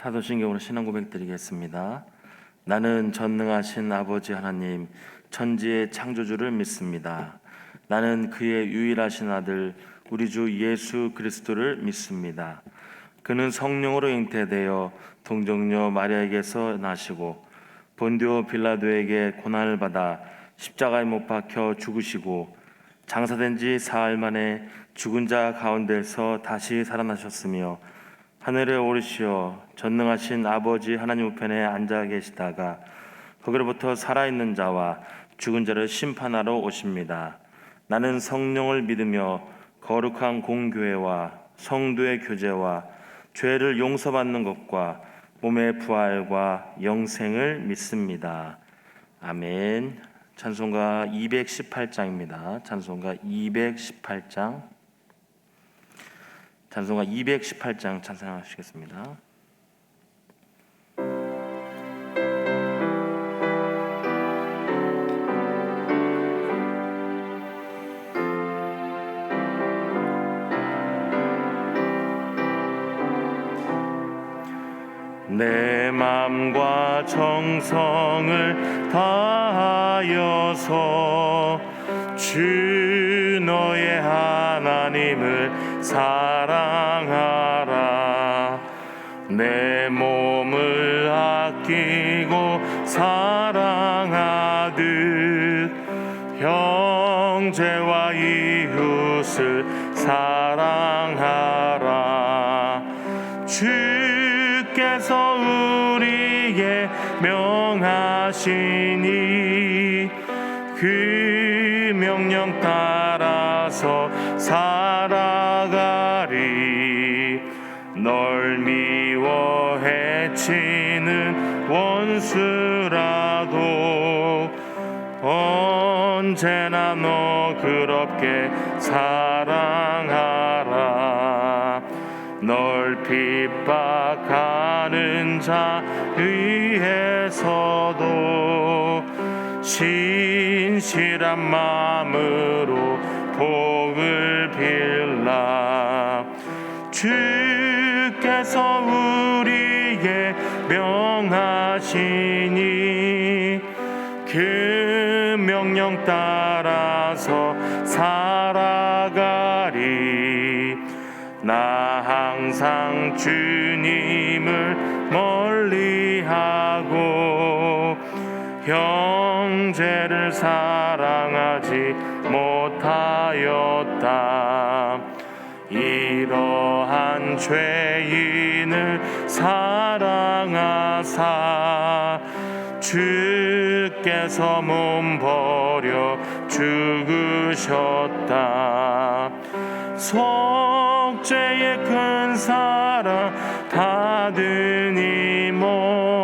사도신경으로 신앙 고백 드리겠습니다. 나는 전능하신 아버지 하나님 천지의 창조주를 믿습니다. 나는 그의 유일하신 아들 우리 주 예수 그리스도를 믿습니다. 그는 성령으로 잉태되어 동정녀 마리아에게서 나시고 본디오 빌라도에게 고난을 받아 십자가에 못 박혀 죽으시고 장사된 지 사흘 만에 죽은 자 가운데서 다시 살아나셨으며 하늘에 오르시어 전능하신 아버지 하나님 우편에 앉아 계시다가 거기로부터 살아있는 자와 죽은 자를 심판하러 오십니다. 나는 성령을 믿으며 거룩한 공교회와 성도의 교제와 죄를 용서받는 것과 몸의 부활과 영생을 믿습니다. 아멘. 찬송가 218장입니다. 찬송가 218장. 찬송가 218장 찬송하시겠습니다. 내 맘과 정성을 다하여서 주 너의 하나님을 사랑하라. 내 몸을 아끼고 사랑하듯 형제와 이웃을 사랑하라. 주께서 우리에게 명하시니 그 명령 따라서 살아가리. 널 미워 해치는 원수라도 언제나 너 그렇게 사랑하라. 널 핍박하는 자 위에서도 신실한 마음으로 복을 빌라. 주께서 우리에게 명하시니 그 명령 따라서 살아가리. 나 항상 주님을 멀리하고 형제를 사랑하지 못하였다. 이러한 죄인을 사랑하사 주께서 몸 버려 죽으셨다. 속죄의 큰 사랑 받은 이 몸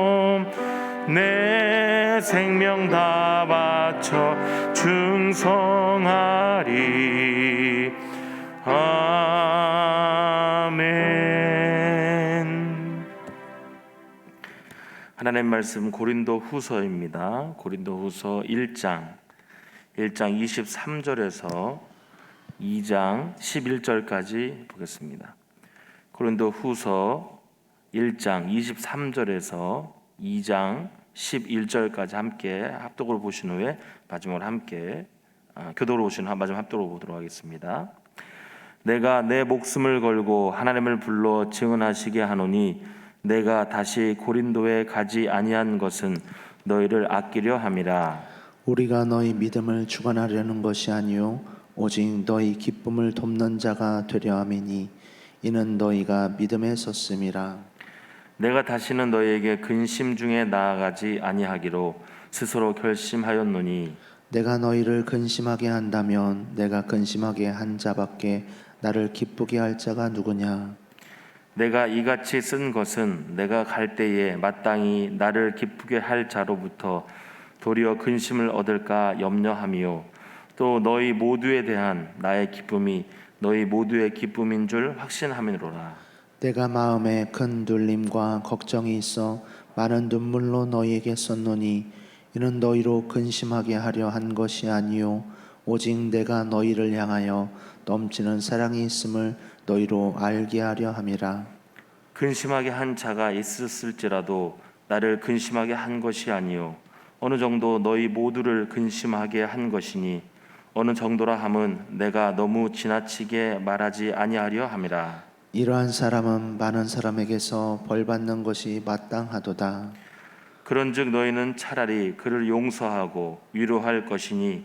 내 생명 다 바쳐 충성하리. 아멘. 하나님 말씀 고린도 후서입니다. 고린도 후서 1장 23절에서 2장 11절까지 보겠습니다. 고린도 후서 1장 23절에서 2장 11절까지 함께 합독으로 보신 후에 마지막으로 함께 교독으로 보신 후 마지막 합독으로 보도록 하겠습니다. 내가 내 목숨을 걸고 하나님을 불러 증언하시게 하노니 내가 다시 고린도에 가지 아니한 것은 너희를 아끼려 함이라. 우리가 너희 믿음을 주관하려는 것이 아니요 오직 너희 기쁨을 돕는 자가 되려 함이니 이는 너희가 믿음에 섰음이라. 내가 다시는 너희에게 근심 중에 나아가지 아니하기로 스스로 결심하였노니 내가 너희를 근심하게 한다면 내가 근심하게 한 자밖에 나를 기쁘게 할 자가 누구냐. 내가 이같이 쓴 것은 내가 갈 때에 마땅히 나를 기쁘게 할 자로부터 도리어 근심을 얻을까 염려함이요 또 너희 모두에 대한 나의 기쁨이 너희 모두의 기쁨인 줄 확신함이로라. 내가 마음에 큰 눌림과 걱정이 있어 많은 눈물로 너희에게 썼노니 이는 너희로 근심하게 하려 한 것이 아니요 오직 내가 너희를 향하여 넘치는 사랑이 있음을 너희로 알게 하려 함이라. 그 근심하게 한 자가 있었을지라도 나를 근심하게 한 것이 아니요 어느 정도 너희 모두를 근심하게 한 것이니 어느 정도라 함은 내가 너무 지나치게 말하지 아니하려 함이라. 이러한 사람은 많은 사람에게서 벌 받는 것이 마땅하도다. 그런즉 너희는 차라리 그를 용서하고 위로할 것이니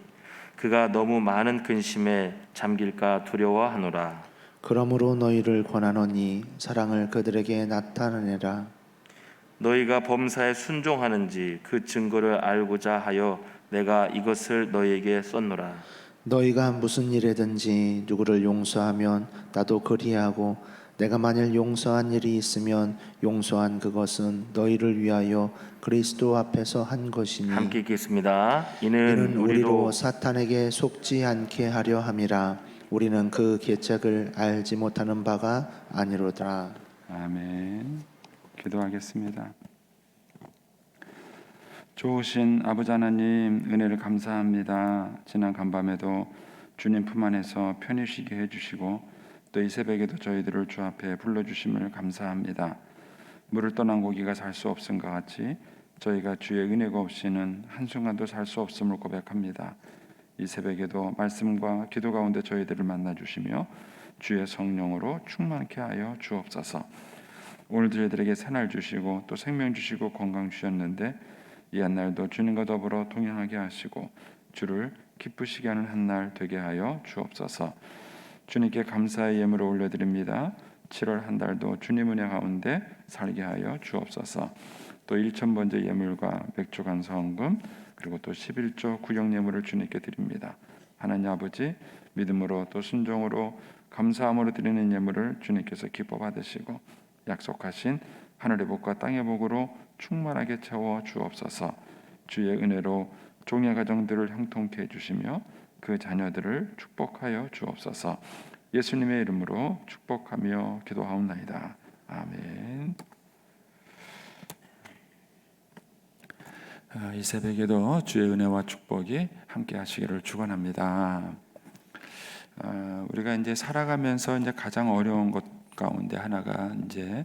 그가 너무 많은 근심에 잠길까 두려워하노라. 그러므로 너희를 권하노니 사랑을 그들에게 나타내라. 너희가 범사에 순종하는지 그 증거를 알고자 하여 내가 이것을 너희에게 썼노라. 너희가 무슨 일에든지 누구를 용서하면 나도 그리하고 내가 만일 용서한 일이 있으면 용서한 그것은 너희를 위하여 그리스도 앞에서 한 것이니 함께 읽겠습니다. 이는 이는 우리로 우리로 사탄에게 속지 않게 하려 함이라. 우리는 그 계책을 알지 못하는 바가 아니로다. 아멘. 기도하겠습니다. 좋으신 아버지 하나님, 은혜를 감사합니다. 지난 간밤에도 주님 품 안에서 편히 쉬게 해주시고 또 이 새벽에도 저희들을 주 앞에 불러주심을 감사합니다. 물을 떠난 고기가 살 수 없음과 같이 저희가 주의 은혜가 없이는 한순간도 살 수 없음을 고백합니다. 이 새벽에도 말씀과 기도 가운데 저희들을 만나주시며 주의 성령으로 충만케 하여 주옵소서. 오늘 저희들에게 새날 주시고 또 생명 주시고 건강 주셨는데 이 한날도 주님과 더불어 동행하게 하시고 주를 기쁘시게 하는 한날 되게 하여 주옵소서. 주님께 감사의 예물을 올려드립니다. 7월 한 달도 주님 은혜 가운데 살게 하여 주옵소서. 또 1,000번째 예물과 맥주 간성금 그리고 또 11조 구역 예물을 주님께 드립니다. 하나님 아버지, 믿음으로 또 순종으로 감사함으로 드리는 예물을 주님께서 기뻐 받으시고 약속하신 하늘의 복과 땅의 복으로 충만하게 채워 주옵소서. 주의 은혜로 종의 가정들을 형통케 해주시며 그 자녀들을 축복하여 주옵소서. 예수님의 이름으로 축복하며 기도하옵나이다. 아멘. 이 새벽에도 주의 은혜와 축복이 함께 하시기를 축원합니다. 우리가 이제 살아가면서 이제 가장 어려운 것 가운데 하나가 이제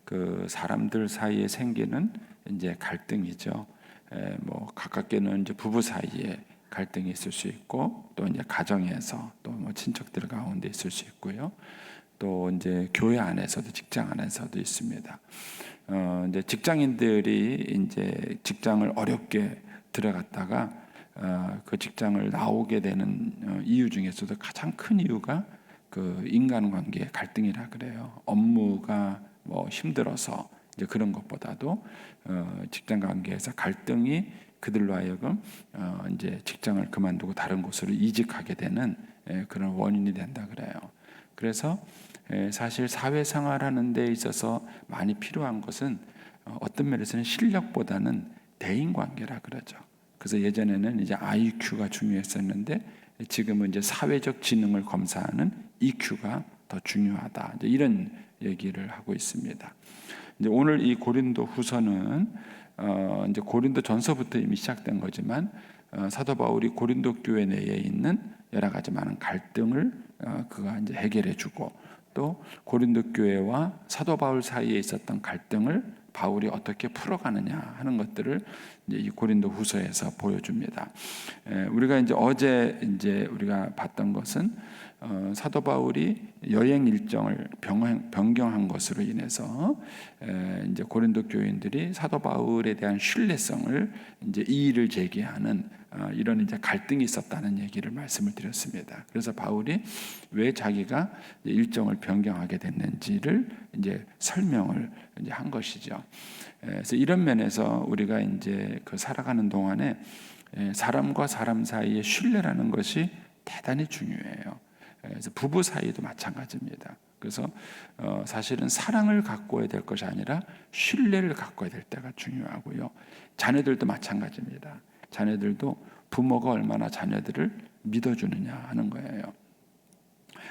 그 사람들 사이에 생기는 이제 갈등이죠. 뭐 가깝게는 이제 부부 사이에 갈등이 있을 수 있고 또 이제 가정에서 또 뭐 친척들 가운데 있을 수 있고요. 또 이제 교회 안에서도 직장 안에서도 있습니다. 이제 직장인들이 이제 직장을 어렵게 들어갔다가 그 직장을 나오게 되는 이유 중에서도 가장 큰 이유가 그 인간관계의 갈등이라 그래요. 업무가 뭐 힘들어서 이제 그런 것보다도 직장 관계에서 갈등이 그들로 하여금 이제 직장을 그만두고 다른 곳으로 이직하게 되는 그런 원인이 된다 그래요. 그래서 사실 사회생활하는 데 있어서 많이 필요한 것은 어떤 면에서는 실력보다는 대인관계라 그러죠. 그래서 예전에는 이제 IQ가 중요했었는데 지금은 이제 사회적 지능을 검사하는 EQ가 더 중요하다. 이제 이런 얘기를 하고 있습니다. 이제 오늘 이 고린도 후서는 이제 고린도 전서부터 이미 시작된 거지만 사도 바울이 고린도 교회 내에 있는 여러 가지 많은 갈등을 그가 이제 해결해주고 또 고린도 교회와 사도 바울 사이에 있었던 갈등을 바울이 어떻게 풀어가느냐 하는 것들을 이제 이 고린도 후서에서 보여줍니다. 우리가 이제 어제 이제 우리가 봤던 것은 사도 바울이 여행 일정을 변경한 것으로 인해서 이제 고린도 교인들이 사도 바울에 대한 신뢰성을 이제 이의를 제기하는 이런 이제 갈등이 있었다는 얘기를 말씀을 드렸습니다. 그래서 바울이 왜 자기가 일정을 변경하게 됐는지를 이제 설명을 이제 한 것이죠. 그래서 이런 면에서 우리가 이제 그 살아가는 동안에 사람과 사람 사이의 신뢰라는 것이 대단히 중요해요. 그래서 부부 사이도 마찬가지입니다. 그래서 사실은 사랑을 가꿔야 될 것이 아니라 신뢰를 가꿔야 될 때가 중요하고요. 자녀들도 마찬가지입니다. 자녀들도 부모가 얼마나 자녀들을 믿어주느냐 하는 거예요.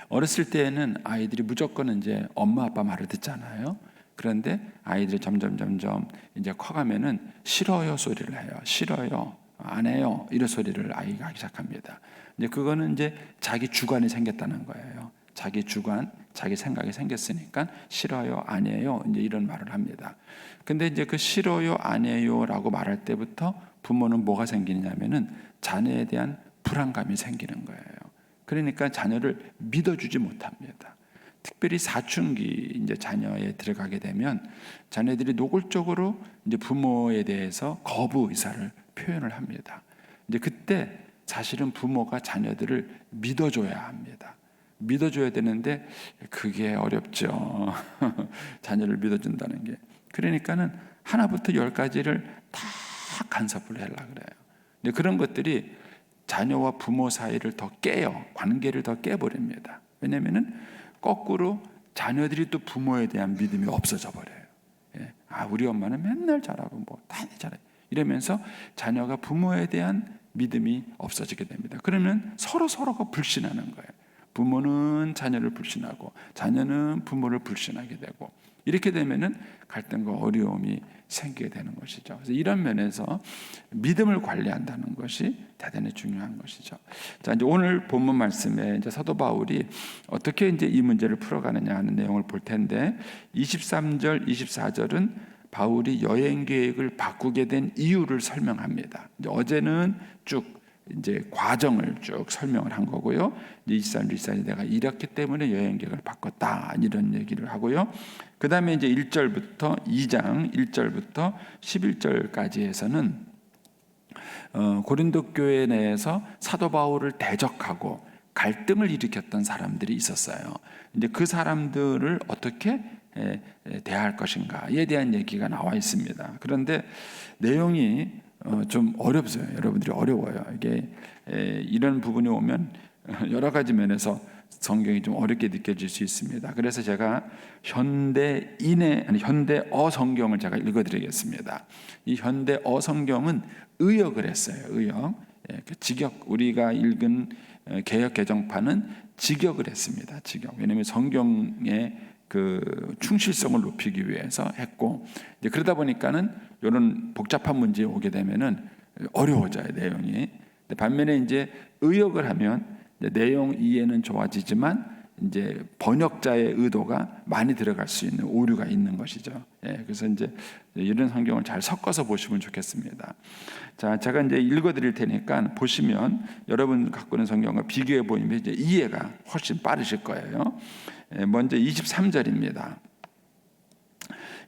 어렸을 때에는 아이들이 무조건 이제 엄마 아빠 말을 듣잖아요. 그런데 아이들이 점점 이제 커가면은 싫어요 소리를 해요. 싫어요, 안 해요 이런 소리를 아이가 하기 시작합니다. 이제 그거는 이제 자기 주관이 생겼다는 거예요. 자기 주관, 자기 생각이 생겼으니까 싫어요, 아니에요, 이제 이런 말을 합니다. 근데 이제 그 싫어요, 아니에요라고 말할 때부터 부모는 뭐가 생기냐면은 자녀에 대한 불안감이 생기는 거예요. 그러니까 자녀를 믿어주지 못합니다. 특별히 사춘기 이제 자녀에 들어가게 되면 자녀들이 노골적으로 이제 부모에 대해서 거부 의사를 표현을 합니다. 이제 그때 사실은 부모가 자녀들을 믿어줘야 합니다. 믿어줘야 되는데 그게 어렵죠. 자녀를 믿어준다는 게. 그러니까는 하나부터 10까지를 다 간섭을 하려고 그래요. 근데 그런 것들이 자녀와 부모 사이를 더 깨요. 관계를 더 깨버립니다. 왜냐하면은 거꾸로 자녀들이 또 부모에 대한 믿음이 없어져 버려요. 예. 우리 엄마는 맨날 잘하고 뭐 다 잘해. 이러면서 자녀가 부모에 대한 믿음이 없어지게 됩니다. 그러면 서로가 불신하는 거예요. 부모는 자녀를 불신하고 자녀는 부모를 불신하게 되고 이렇게 되면은 갈등과 어려움이 생기게 되는 것이죠. 그래서 이런 면에서 믿음을 관리한다는 것이 대단히 중요한 것이죠. 자, 이제 오늘 본문 말씀에 이제 사도 바울이 어떻게 이제 이 문제를 풀어가느냐 하는 내용을 볼 텐데 23절, 24절은 바울이 여행 계획을 바꾸게 된 이유를 설명합니다. 이제 어제는 쭉 이제 과정을 쭉 설명을 한 거고요. 이제 23절, 24절 내가 이렇기 때문에 여행 계획을 바꿨다 이런 얘기를 하고요. 그 다음에 이제 1절부터 2장 1절부터 11절까지 해서는 고린도 교회 내에서 사도 바울을 대적하고 갈등을 일으켰던 사람들이 있었어요. 이제 그 사람들을 어떻게 대할 것인가에 대한 얘기가 나와 있습니다. 그런데 내용이 좀 어렵어요. 여러분들이 어려워요. 이게 이런 부분이 오면 여러 가지 면에서 성경이 좀 어렵게 느껴질 수 있습니다. 그래서 제가 현대어 성경을 제가 읽어드리겠습니다. 이 현대어 성경은 의역을 했어요. 의역. 그 직역 우리가 읽은 개역 개정판은 직역을 했습니다. 직역. 왜냐하면 성경의 그 충실성을 높이기 위해서 했고 이제 그러다 보니까는 이런 복잡한 문제에 오게 되면은 어려워져요 내용이. 반면에 이제 의역을 하면 이제 내용 이해는 좋아지지만 이제 번역자의 의도가 많이 들어갈 수 있는 오류가 있는 것이죠. 그래서 이제 이런 성경을 잘 섞어서 보시면 좋겠습니다. 자, 제가 이제 읽어드릴 테니까 보시면 여러분 갖고 있는 성경과 비교해 보면 이제 이해가 훨씬 빠르실 거예요. 먼저 23절입니다.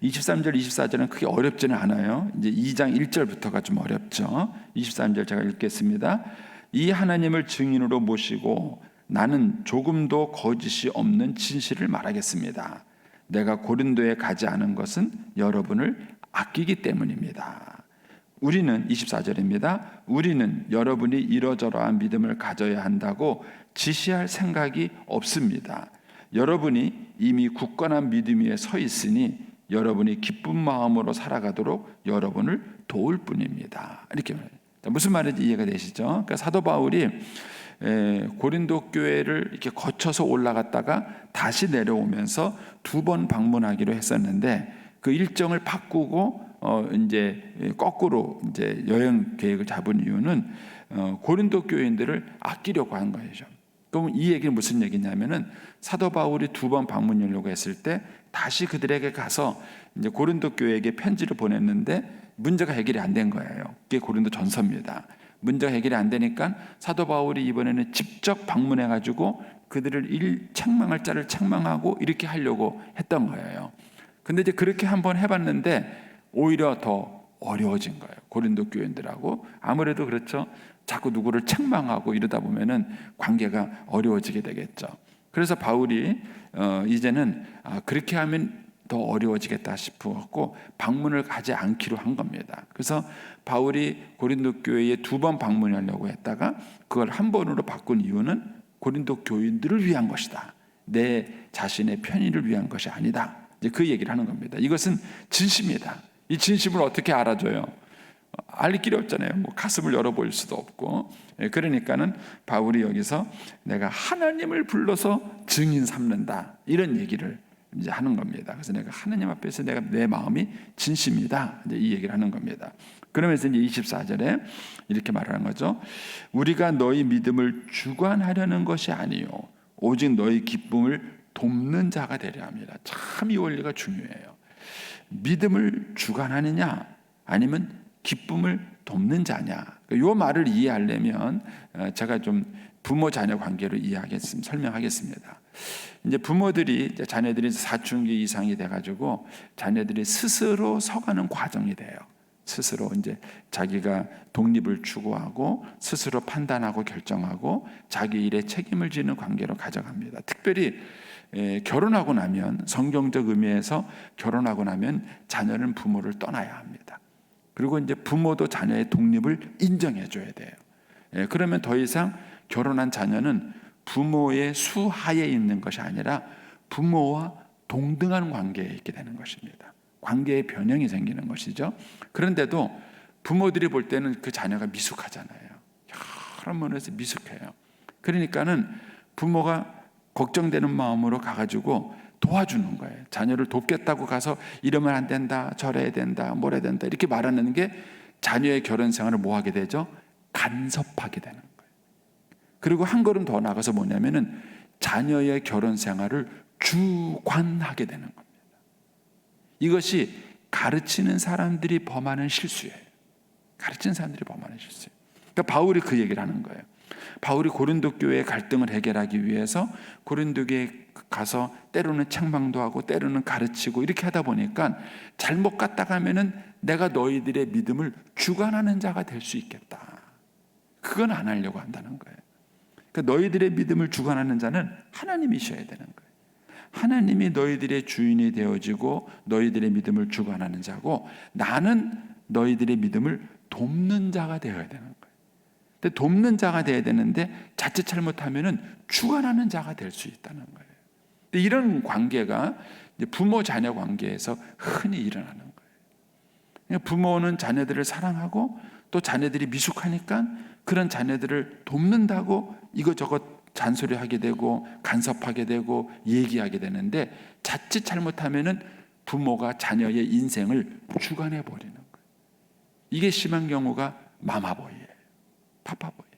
23절, 24절은 크게 어렵지는 않아요. 이제 2장 1절부터가 좀 어렵죠. 23절 제가 읽겠습니다. 이 하나님을 증인으로 모시고 나는 조금도 거짓이 없는 진실을 말하겠습니다. 내가 고린도에 가지 않은 것은 여러분을 아끼기 때문입니다. 우리는 24절입니다. 우리는 여러분이 이러저러한 믿음을 가져야 한다고 지시할 생각이 없습니다. 여러분이 이미 굳건한 믿음 위에 서 있으니 여러분이 기쁜 마음으로 살아가도록 여러분을 도울 뿐입니다. 이렇게 말해요. 무슨 말인지 이해가 되시죠? 그러니까 사도 바울이 고린도 교회를 이렇게 거쳐서 올라갔다가 다시 내려오면서 2번 방문하기로 했었는데 그 일정을 바꾸고 이제 거꾸로 이제 여행 계획을 잡은 이유는 고린도 교인들을 아끼려고 한 거죠. 그럼 이 얘기는 무슨 얘기냐면은 사도 바울이 2번 방문하려고 했을 때 다시 그들에게 가서 이제 고린도 교회에게 편지를 보냈는데 문제가 해결이 안 된 거예요. 그게 고린도 전서입니다. 문제가 해결이 안 되니까 사도 바울이 이번에는 직접 방문해 가지고 그들을 책망할 자를 책망하고 이렇게 하려고 했던 거예요. 근데 이제 그렇게 한번 해봤는데 오히려 더 어려워진 거예요. 고린도 교인들하고 아무래도 그렇죠. 자꾸 누구를 책망하고 이러다 보면은 관계가 어려워지게 되겠죠. 그래서 바울이 이제는 그렇게 하면 더 어려워지겠다 싶었고 방문을 가지 않기로 한 겁니다. 그래서 바울이 고린도 교회에 2번 방문하려고 했다가 그걸 한 번으로 바꾼 이유는 고린도 교인들을 위한 것이다. 내 자신의 편의를 위한 것이 아니다. 이제 그 얘기를 하는 겁니다. 이것은 진심이다. 이 진심을 어떻게 알아줘요? 알 길이 없잖아요. 뭐 가슴을 열어볼 수도 없고. 그러니까는 바울이 여기서 내가 하나님을 불러서 증인 삼는다 이런 얘기를 이제 하는 겁니다. 그래서 내가 하나님 앞에서 내가 내 마음이 진심이다 이제 이 얘기를 하는 겁니다. 그러면서 이제 24절에 이렇게 말하는 거죠. 우리가 너희 믿음을 주관하려는 것이 아니요 오직 너희 기쁨을 돕는 자가 되려 합니다. 참 이 원리가 중요해요. 믿음을 주관하느냐 아니면 기쁨을 돕는 자냐. 이 말을 이해하려면 제가 좀 부모 자녀 관계로 설명하겠습니다. 이제 부모들이 이제 자녀들이 사춘기 이상이 돼가지고 자녀들이 스스로 서가는 과정이 돼요. 스스로 이제 자기가 독립을 추구하고 스스로 판단하고 결정하고 자기 일에 책임을 지는 관계로 가져갑니다. 특별히 결혼하고 나면, 성경적 의미에서 결혼하고 나면 자녀는 부모를 떠나야 합니다. 그리고 이제 부모도 자녀의 독립을 인정해 줘야 돼요. 그러면 더 이상 결혼한 자녀는 부모의 수하에 있는 것이 아니라 부모와 동등한 관계에 있게 되는 것입니다. 관계의 변형이 생기는 것이죠. 그런데도 부모들이 볼 때는 그 자녀가 미숙하잖아요. 여러 면에서 미숙해요. 그러니까는 부모가 걱정되는 마음으로 가가지고 도와주는 거예요. 자녀를 돕겠다고 가서 이러면 안 된다, 저래야 된다, 뭐래야 된다 이렇게 말하는 게 자녀의 결혼 생활을 뭐 하게 되죠? 간섭하게 되는 거예요. 그리고 한 걸음 더 나가서 뭐냐면은 자녀의 결혼 생활을 주관하게 되는 겁니다. 이것이 가르치는 사람들이 범하는 실수예요. 가르치는 사람들이 범하는 실수예요. 그러니까 바울이 그 얘기를 하는 거예요. 바울이 고린도 교회의 갈등을 해결하기 위해서 고린도 교회에 가서 때로는 책망도 하고 때로는 가르치고 이렇게 하다 보니까 잘못 갔다 가면은 내가 너희들의 믿음을 주관하는 자가 될 수 있겠다. 그건 안 하려고 한다는 거예요. 그러니까 너희들의 믿음을 주관하는 자는 하나님이셔야 되는 거예요. 하나님이 너희들의 주인이 되어지고 너희들의 믿음을 주관하는 자고 나는 너희들의 믿음을 돕는 자가 되어야 되는 거예요. 근데 돕는 자가 되어야 되는데 자칫 잘못하면은 주관하는 자가 될 수 있다는 거예요. 근데 이런 관계가 이제 부모 자녀 관계에서 흔히 일어나는 거예요. 부모는 자녀들을 사랑하고 또 자녀들이 미숙하니까 그런 자녀들을 돕는다고 이것저것 잔소리하게 되고 간섭하게 되고 얘기하게 되는데 자칫 잘못하면은 부모가 자녀의 인생을 주관해 버리는 거예요. 이게 심한 경우가 마마보이예요. 파파보이예요.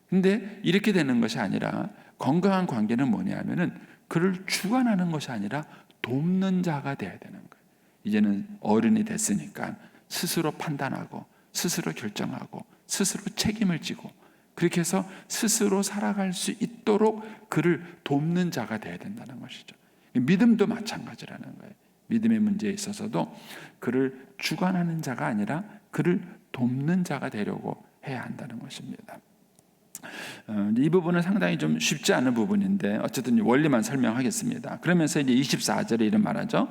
근데 이렇게 되는 것이 아니라 건강한 관계는 뭐냐면은 그를 주관하는 것이 아니라 돕는 자가 되어야 되는 거예요. 이제는 어른이 됐으니까 스스로 판단하고 스스로 결정하고 스스로 책임을 지고 그렇게 해서 스스로 살아갈 수 있도록 그를 돕는 자가 되어야 된다는 것이죠. 믿음도 마찬가지라는 거예요. 믿음의 문제에 있어서도 그를 주관하는 자가 아니라 그를 돕는 자가 되려고 해야 한다는 것입니다. 이 부분은 상당히 좀 쉽지 않은 부분인데 어쨌든 원리만 설명하겠습니다. 그러면서 이제 24절에 이런 말하죠.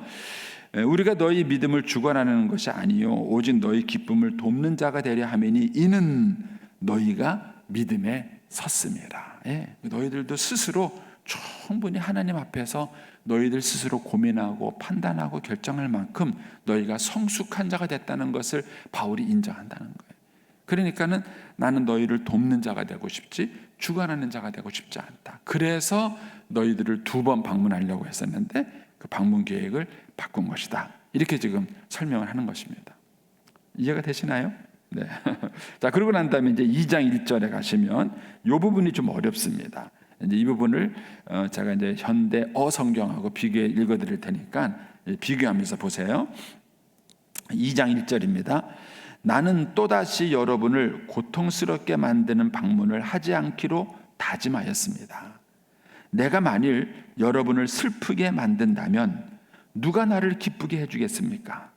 우리가 너희 믿음을 주관하는 것이 아니요 오직 너희 기쁨을 돕는 자가 되려 함이니 이는 너희가 믿음에 섰습니다. 너희들도 스스로 충분히 하나님 앞에서 너희들 스스로 고민하고 판단하고 결정할 만큼 너희가 성숙한 자가 됐다는 것을 바울이 인정한다는 거예요. 그러니까는 나는 너희를 돕는 자가 되고 싶지 주관하는 자가 되고 싶지 않다. 그래서 너희들을 2번 방문하려고 했었는데 그 방문 계획을 바꾼 것이다. 이렇게 지금 설명을 하는 것입니다. 이해가 되시나요? 네. 자, 그러고 난 다음에 이제 2장 1절에 가시면 이 부분이 좀 어렵습니다. 이제 이 부분을 제가 이제 현대어 성경하고 비교해 읽어드릴 테니까 비교하면서 보세요. 2장 1절입니다. 나는 또다시 여러분을 고통스럽게 만드는 방문을 하지 않기로 다짐하였습니다. 내가 만일 여러분을 슬프게 만든다면 누가 나를 기쁘게 해주겠습니까?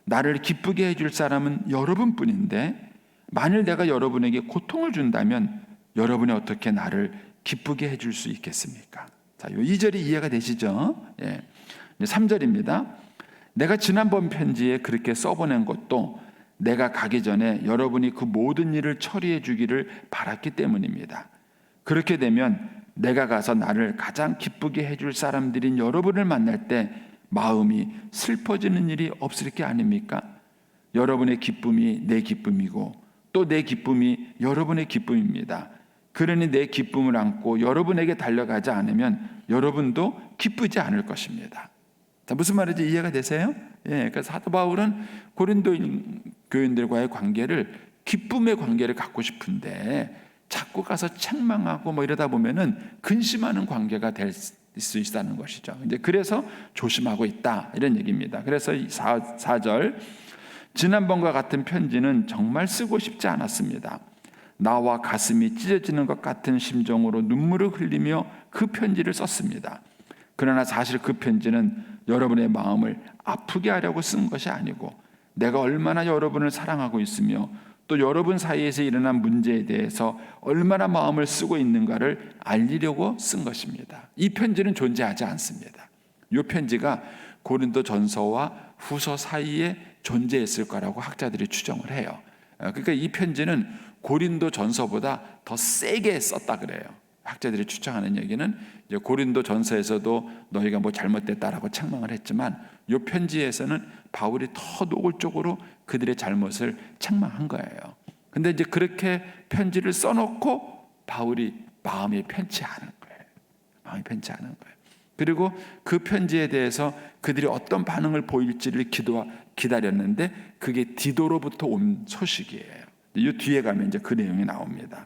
나를 기쁘게 해줄 사람은 여러분뿐인데 만일 내가 여러분에게 고통을 준다면 여러분이 어떻게 나를 기쁘게 해줄 수 있겠습니까? 자, 이 2절이 이해가 되시죠? 3절입니다. 내가 지난번 편지에 그렇게 써보낸 것도 내가 가기 전에 여러분이 그 모든 일을 처리해 주기를 바랐기 때문입니다. 그렇게 되면 내가 가서 나를 가장 기쁘게 해줄 사람들인 여러분을 만날 때 마음이 슬퍼지는 일이 없을 게 아닙니까? 여러분의 기쁨이 내 기쁨이고 또 내 기쁨이 여러분의 기쁨입니다. 그러니 내 기쁨을 안고 여러분에게 달려가지 않으면 여러분도 기쁘지 않을 것입니다. 자, 무슨 말인지 이해가 되세요? 그러니까 사도 바울은 고린도 교인들과의 관계를 기쁨의 관계를 갖고 싶은데 자꾸 가서 책망하고 뭐 이러다 보면은 근심하는 관계가 될 수 있다는 것이죠. 이제 그래서 조심하고 있다 이런 얘기입니다. 그래서 4절 지난번과 같은 편지는 정말 쓰고 싶지 않았습니다. 나와 가슴이 찢어지는 것 같은 심정으로 눈물을 흘리며 그 편지를 썼습니다. 그러나 사실 그 편지는 여러분의 마음을 아프게 하려고 쓴 것이 아니고 내가 얼마나 여러분을 사랑하고 있으며 또 여러분 사이에서 일어난 문제에 대해서 얼마나 마음을 쓰고 있는가를 알리려고 쓴 것입니다. 이 편지는 존재하지 않습니다. 이 편지가 고린도 전서와 후서 사이에 존재했을 거라고 학자들이 추정을 해요. 그러니까 이 편지는 고린도 전서보다 더 세게 썼다 그래요. 학자들이 추정하는 얘기는 이제 고린도 전서에서도 너희가 뭐 잘못됐다라고 책망을 했지만 이 편지에서는 바울이 더 노골적으로 그들의 잘못을 책망한 거예요. 근데 이제 그렇게 편지를 써놓고 바울이 마음이 편치 않은 거예요. 마음이 편치 않은 거예요. 그리고 그 편지에 대해서 그들이 어떤 반응을 보일지를 기다렸는데 그게 디도로부터 온 소식이에요. 이 뒤에 가면 이제 그 내용이 나옵니다.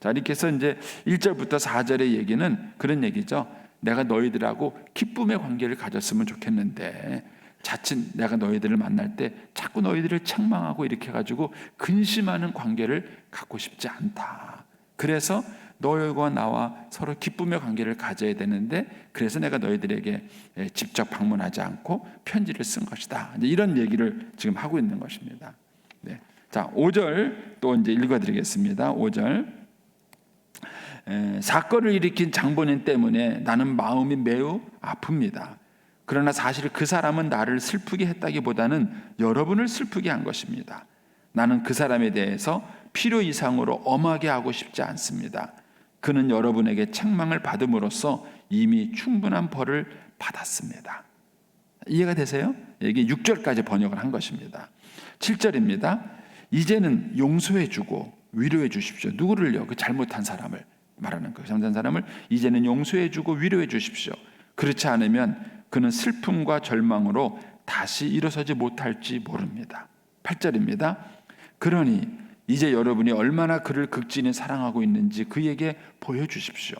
자, 이렇게 해서 이제 1절부터 4절의 얘기는 그런 얘기죠. 내가 너희들하고 기쁨의 관계를 가졌으면 좋겠는데 자칫 내가 너희들을 만날 때 자꾸 너희들을 책망하고 이렇게 해가지고 근심하는 관계를 갖고 싶지 않다. 그래서 너희와 나와 서로 기쁨의 관계를 가져야 되는데 그래서 내가 너희들에게 직접 방문하지 않고 편지를 쓴 것이다. 이런 얘기를 지금 하고 있는 것입니다. 네. 자, 5절 또 이제 읽어드리겠습니다. 5절. 사건을 일으킨 장본인 때문에 나는 마음이 매우 아픕니다. 그러나 사실 그 사람은 나를 슬프게 했다기보다는 여러분을 슬프게 한 것입니다. 나는 그 사람에 대해서 필요 이상으로 엄하게 하고 싶지 않습니다. 그는 여러분에게 책망을 받음으로써 이미 충분한 벌을 받았습니다. 이해가 되세요? 이게 6절까지 번역을 한 것입니다. 7절입니다. 이제는 용서해주고 위로해 주십시오. 누구를요? 그 잘못한 사람을 말하는 거예요. 잘못한 사람을 이제는 용서해주고 위로해 주십시오. 그렇지 않으면 그는 슬픔과 절망으로 다시 일어서지 못할지 모릅니다. 8절입니다. 그러니 이제 여러분이 얼마나 그를 극진히 사랑하고 있는지 그에게 보여주십시오.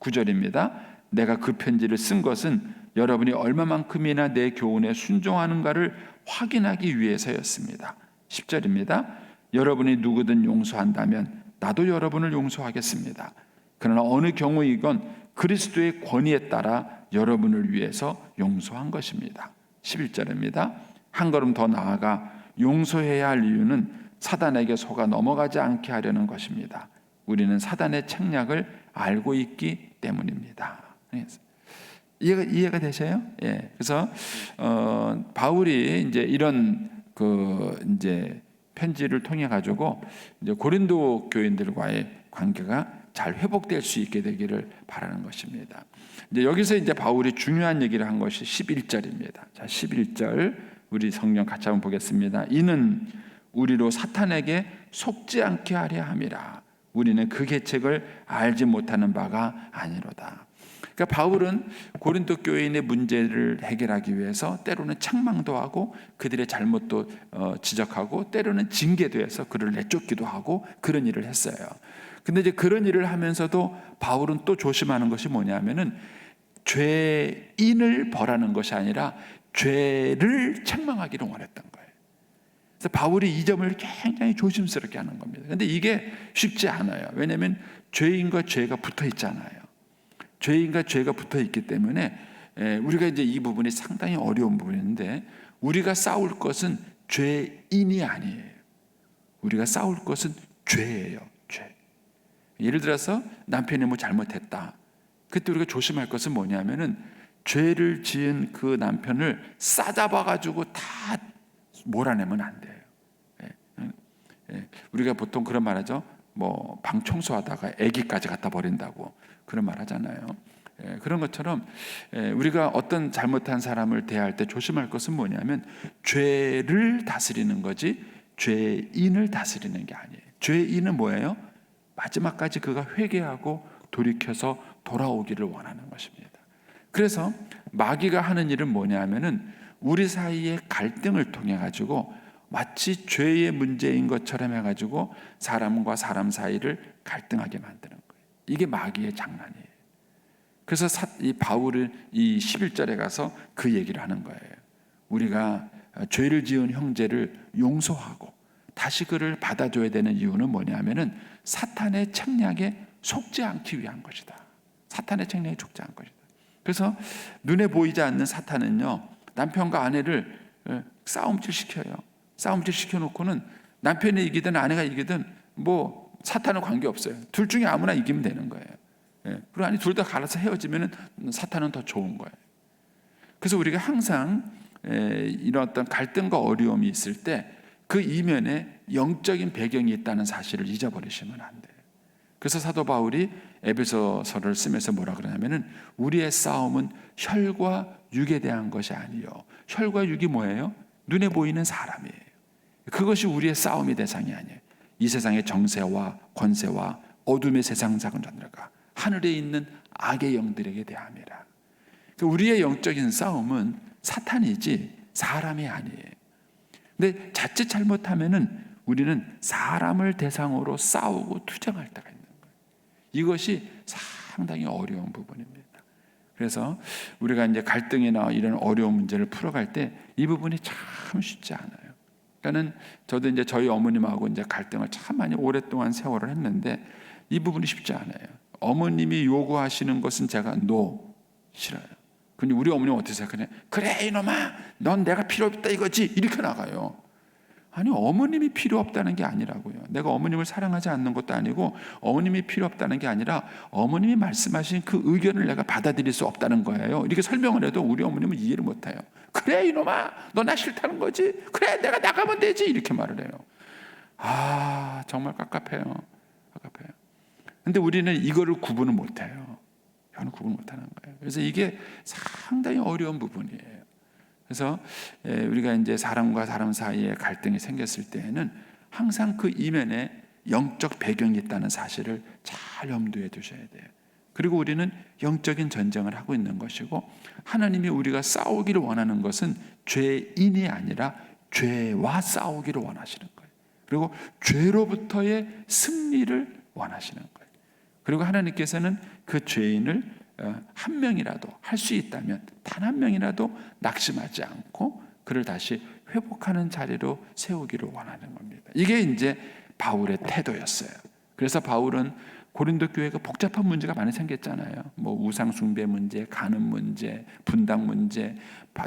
9절입니다. 내가 그 편지를 쓴 것은 여러분이 얼마만큼이나 내 교훈에 순종하는가를 확인하기 위해서였습니다. 10절입니다. 여러분이 누구든 용서한다면 나도 여러분을 용서하겠습니다. 그러나 어느 경우이건 그리스도의 권위에 따라 여러분을 위해서 용서한 것입니다. 11절입니다. 한 걸음 더 나아가 용서해야 할 이유는 사단에게 속아 넘어가지 않게 하려는 것입니다. 우리는 사단의 책략을 알고 있기 때문입니다. 이해가 되세요? 예. 그래서 바울이 이제 이런 이제 편지를 통해 가지고 이제 고린도 교인들과의 관계가 잘 회복될 수 있게 되기를 바라는 것입니다. 이제 여기서 이제 바울이 중요한 얘기를 한 것이 11절입니다. 자, 11절 우리 성경 같이 한번 보겠습니다. 이는 우리로 사탄에게 속지 않게 하려 함이라. 우리는 그 계책을 알지 못하는 바가 아니로다. 그러니까 바울은 고린도 교인의 문제를 해결하기 위해서 때로는 책망도 하고 그들의 잘못도 지적하고 때로는 징계도 해서 그를 내쫓기도 하고 그런 일을 했어요. 근데 이제 그런 일을 하면서도 바울은 또 조심하는 것이 뭐냐면은 죄인을 벌하는 것이 아니라 죄를 책망하기를 원했던 거예요. 그래서 바울이 이 점을 굉장히 조심스럽게 하는 겁니다. 근데 이게 쉽지 않아요. 왜냐하면 죄인과 죄가 붙어 있잖아요. 죄인과 죄가 붙어 있기 때문에 우리가 이제 이 부분이 상당히 어려운 부분인데 우리가 싸울 것은 죄인이 아니에요. 우리가 싸울 것은 죄예요. 죄. 예를 들어서 남편이 뭐 잘못했다. 그때 우리가 조심할 것은 뭐냐면은 죄를 지은 그 남편을 싸잡아가지고 다 몰아내면 안 돼요. 우리가 보통 그런 말하죠. 뭐 방 청소하다가 아기까지 갖다 버린다고 그런 말 하잖아요. 그런 것처럼 우리가 어떤 잘못한 사람을 대할 때 조심할 것은 뭐냐면 죄를 다스리는 거지 죄인을 다스리는 게 아니에요. 죄인은 뭐예요? 마지막까지 그가 회개하고 돌이켜서 돌아오기를 원하는 것입니다. 그래서 마귀가 하는 일은 뭐냐면은 우리 사이의 갈등을 통해 가지고 마치 죄의 문제인 것처럼 해가지고 사람과 사람 사이를 갈등하게 만드는 거예요. 이게 마귀의 장난이에요. 그래서 이 바울은 이 11절에 가서 그 얘기를 하는 거예요. 우리가 죄를 지은 형제를 용서하고 다시 그를 받아줘야 되는 이유는 뭐냐면은 사탄의 책략에 속지 않기 위한 것이다. 사탄의 책략에 속지 않은 것이다. 그래서 눈에 보이지 않는 사탄은요, 남편과 아내를 싸움질 시켜요. 싸움질 시켜놓고는 남편이 이기든 아내가 이기든 뭐 사탄은 관계없어요. 둘 중에 아무나 이기면 되는 거예요. 그리고 아니 둘 다 갈아서 헤어지면 사탄은 더 좋은 거예요. 그래서 우리가 항상 이런 어떤 갈등과 어려움이 있을 때 그 이면에 영적인 배경이 있다는 사실을 잊어버리시면 안 돼요. 그래서 사도 바울이 에베소서를 쓰면서 뭐라 그러냐면은 우리의 싸움은 혈과 육에 대한 것이 아니요. 혈과 육이 뭐예요? 눈에 보이는 사람이에요. 그것이 우리의 싸움의 대상이 아니에요. 이 세상의 정세와 권세와 어둠의 세상 작은 자들과 하늘에 있는 악의 영들에게 대함이라. 우리의 영적인 싸움은 사탄이지 사람이 아니에요. 근데 자칫 잘못하면은 우리는 사람을 대상으로 싸우고 투쟁할 때가 있는 거예요. 이것이 상당히 어려운 부분입니다. 그래서 우리가 이제 갈등이나 이런 어려운 문제를 풀어갈 때 이 부분이 참 쉽지 않아요. 그러니까는 저도 이제 저희 어머님하고 이제 갈등을 참 많이 오랫동안 세월을 했는데 이 부분이 쉽지 않아요. 어머님이 요구하시는 것은 제가 싫어요. 근데 우리 어머니는 어떻게 생각하냐? 그래 이놈아, 넌 내가 필요 없다 이거지. 이렇게 나가요. 아니, 어머님이 필요 없다는 게 아니라고요. 내가 어머님을 사랑하지 않는 것도 아니고 어머님이 필요 없다는 게 아니라 어머님이 말씀하신 그 의견을 내가 받아들일 수 없다는 거예요. 이렇게 설명을 해도 우리 어머님은 이해를 못해요. 그래 이놈아, 너 나 싫다는 거지? 그래 내가 나가면 되지. 이렇게 말을 해요. 아, 정말 깝깝해요. 깝깝해요. 근데 우리는 이거를 구분을 못해요. 이거는 구분을 못하는 거예요. 그래서 이게 상당히 어려운 부분이에요. 그래서 우리가 이제 사람과 사람 사이에 갈등이 생겼을 때에는 항상 그 이면에 영적 배경이 있다는 사실을 잘 염두에 두셔야 돼요. 그리고 우리는 영적인 전쟁을 하고 있는 것이고 하나님이 우리가 싸우기를 원하는 것은 죄인이 아니라 죄와 싸우기를 원하시는 거예요. 그리고 죄로부터의 승리를 원하시는 거예요. 그리고 하나님께서는 그 죄인을 한 명이라도 할 수 있다면 단 한 명이라도 낙심하지 않고 그를 다시 회복하는 자리로 세우기를 원하는 겁니다. 이게 이제 바울의 태도였어요. 그래서 바울은 고린도 교회가 복잡한 문제가 많이 생겼잖아요. 뭐 우상 숭배 문제, 간음 문제, 분당 문제,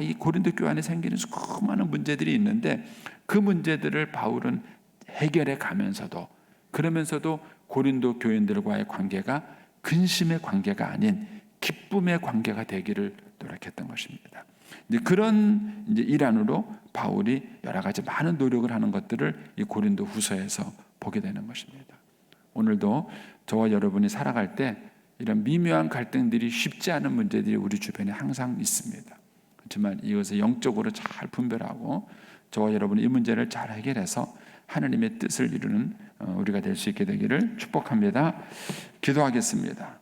이 고린도 교회 안에 생기는 수많은 문제들이 있는데 그 문제들을 바울은 해결해 가면서도 그러면서도 고린도 교인들과의 관계가 근심의 관계가 아닌 기쁨의 관계가 되기를 노력했던 것입니다. 이제 그런 이제 일환으로 바울이 여러 가지 많은 노력을 하는 것들을 이 고린도 후서에서 보게 되는 것입니다. 오늘도 저와 여러분이 살아갈 때 이런 미묘한 갈등들이 쉽지 않은 문제들이 우리 주변에 항상 있습니다. 그렇지만 이것을 영적으로 잘 분별하고 저와 여러분이 이 문제를 잘 해결해서 하나님의 뜻을 이루는 우리가 될 수 있게 되기를 축복합니다. 기도하겠습니다.